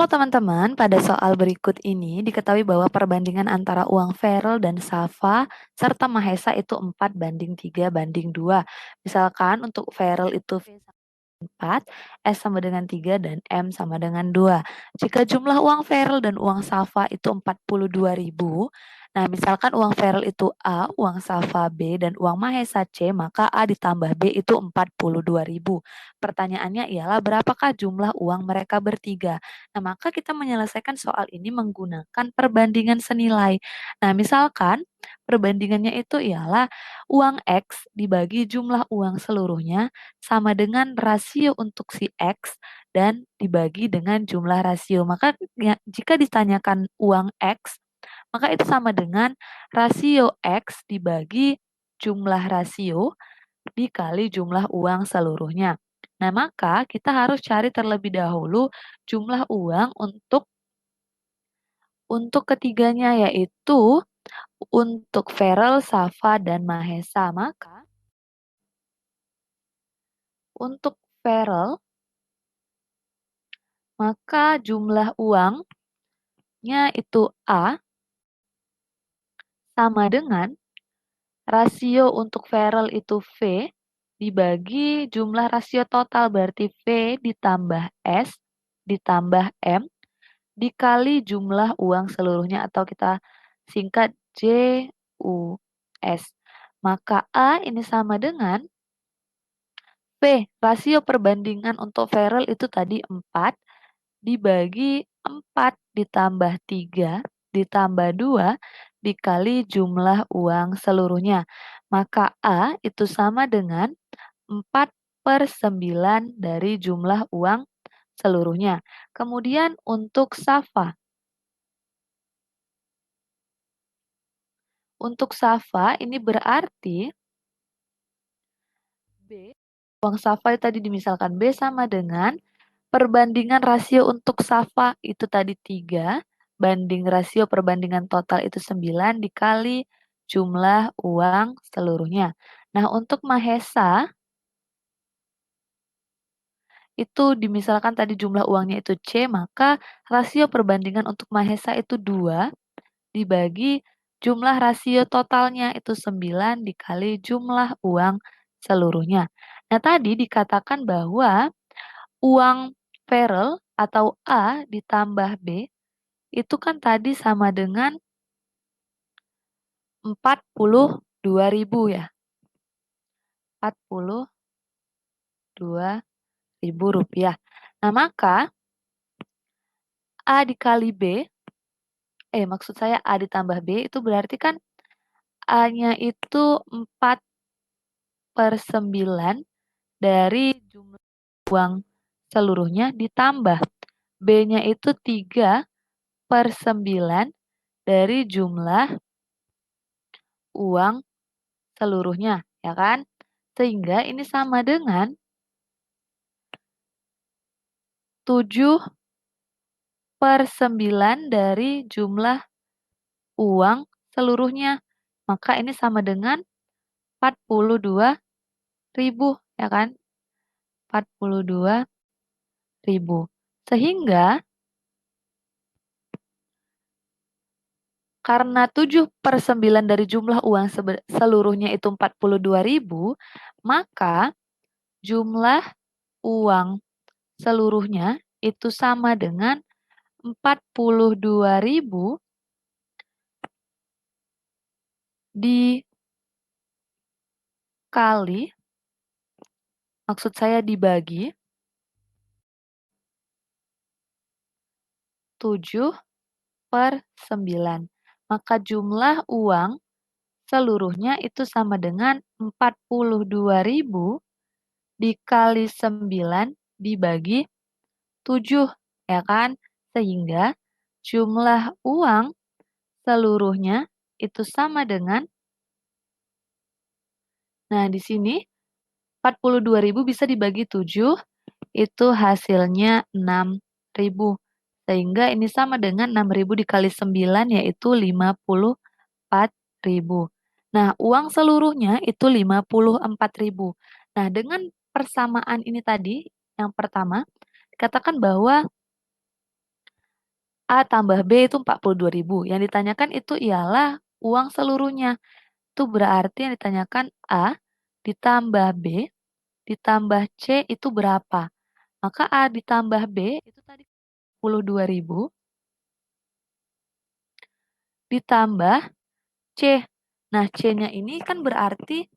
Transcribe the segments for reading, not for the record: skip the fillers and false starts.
Halo teman-teman, pada soal berikut ini diketahui bahwa perbandingan antara uang Feral dan Safa serta Mahesa itu 4:3:2. Misalkan untuk Feral itu V sama 4, S sama dengan 3, dan M sama dengan 2. Jika jumlah uang Feral dan uang Safa itu 42.000, nah misalkan uang Feral itu A, uang Safa B, dan uang Mahesa C, maka A ditambah B itu 42.000. Pertanyaannya ialah berapakah jumlah uang mereka bertiga? Nah, maka kita menyelesaikan soal ini menggunakan perbandingan senilai. Nah, misalkan perbandingannya itu ialah uang X dibagi jumlah uang seluruhnya sama dengan rasio untuk si X dan dibagi dengan jumlah rasio. Maka jika ditanyakan uang X, maka itu sama dengan rasio X dibagi jumlah rasio dikali jumlah uang seluruhnya. Nah, maka kita harus cari terlebih dahulu jumlah uang untuk ketiganya, yaitu untuk Feral, Safa, dan Mahesa. Untuk Feral, maka jumlah uangnya itu A sama dengan rasio untuk Feral itu V dibagi jumlah rasio total, berarti V ditambah S ditambah M dikali jumlah uang seluruhnya, atau kita singkat JUS. Maka A ini sama dengan V, rasio perbandingan untuk Feral itu tadi 4 dibagi 4 ditambah 3 ditambah 2 dikali jumlah uang seluruhnya. Maka A itu sama dengan 4/9 dari jumlah uang seluruhnya. Kemudian untuk Safa. Untuk Safa ini berarti B, uang Safa tadi dimisalkan B sama dengan perbandingan rasio untuk Safa itu tadi 3, banding rasio perbandingan total itu 9 dikali jumlah uang seluruhnya. Nah, untuk Mahesa itu dimisalkan tadi jumlah uangnya itu C, maka rasio perbandingan untuk Mahesa itu 2 dibagi jumlah rasio totalnya itu 9 dikali jumlah uang seluruhnya. Nah, tadi dikatakan bahwa uang Feral atau A ditambah B itu kan tadi sama dengan 42.000 ya. 42.000 rupiah. Nah, maka A dikali B, maksud saya A ditambah B itu berarti kan A-nya itu 4/9 dari jumlah uang seluruhnya ditambah B-nya itu 3/9 dari jumlah uang seluruhnya, ya kan? Sehingga ini sama dengan 7/9 dari jumlah uang seluruhnya. Maka ini sama dengan 42.000, ya kan? 42.000. Sehingga karena 7/9 dari jumlah uang seluruhnya itu 42.000, maka jumlah uang seluruhnya itu sama dengan 42.000 dikali, maksud saya dibagi 7/9. Maka jumlah uang seluruhnya itu sama dengan 42.000 dikali 9 dibagi 7, ya kan? Sehingga jumlah uang seluruhnya itu sama dengan, nah di sini 42.000 bisa dibagi 7, itu hasilnya 6.000. Sehingga ini sama dengan 6.000 dikali 9 yaitu 54.000. Nah, uang seluruhnya itu 54.000. Nah, dengan persamaan ini tadi, yang pertama, dikatakan bahwa A tambah B itu 42.000. Yang ditanyakan itu ialah uang seluruhnya. Itu berarti yang ditanyakan A ditambah B ditambah C itu berapa? Maka A ditambah B itu tadi 42.000 ditambah C. Nah, C-nya ini kan berarti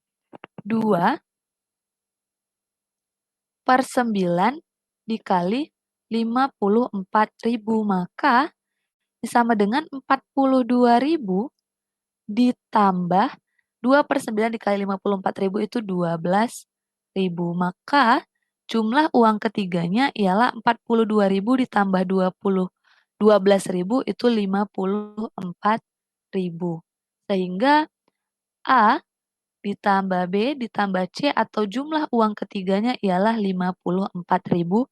2/9 dikali 54.000. Maka sama dengan 42.000 ditambah 2/9 dikali 54.000 itu 12.000. Maka jumlah uang ketiganya ialah 42.000 ditambah 12.000 itu 54.000. Sehingga A ditambah B ditambah C atau jumlah uang ketiganya ialah Rp54.000.